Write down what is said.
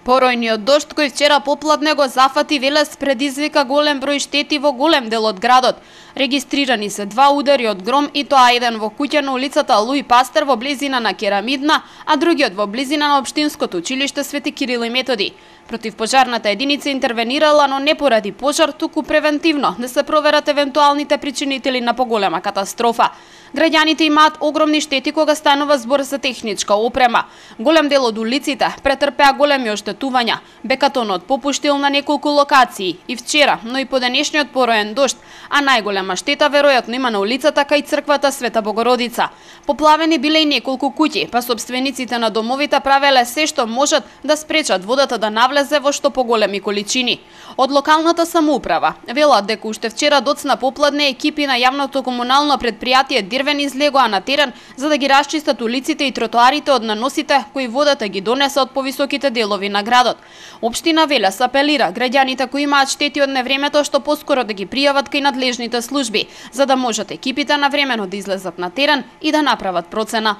Поројниот дожд кој вчера попладне го зафати Велес предизвика голем број штети во голем дел од градот. Регистрирани се 2 удари од гром и тоа еден во куќа на улицата Луи Пастер во близина на Керамидна, а другиот во близина на Општинското училиште Свети Кирил и Методи. Противпожарната единица интервенирала, но не поради пожар, туку превентивно да се проверат евентуалните причинители на поголема катастрофа. Граѓаните имаат огромни штети кога станува збор за техничка опрема. Голем дел од улиците претрпеа големи оштетувања. Бекатонот попуштил на неколку локации и вчера, но и по денешниот пороен дожд, а најголема штета веројатно има на улицата кај црквата Света Богородица. Поплавени биле и неколку куќи, па собствениците на домовите правеле се што можат да спречат водата да навлезе во што поголеми количини. Од локалната самоуправа велат дека уште вчера доцна попладне екипи на јавното комунално предпријатие Дирвен излегоа на терен за да ги расчистат улиците и тротоарите од наносите кои водата ги донесе од повисоките делови на градот. Општина Велес апелира граѓаните кои имаат штети од невремето што поскоро да ги пријават кај надлежните служби, за да можат екипите навремено да излезат на терен и да направат процена.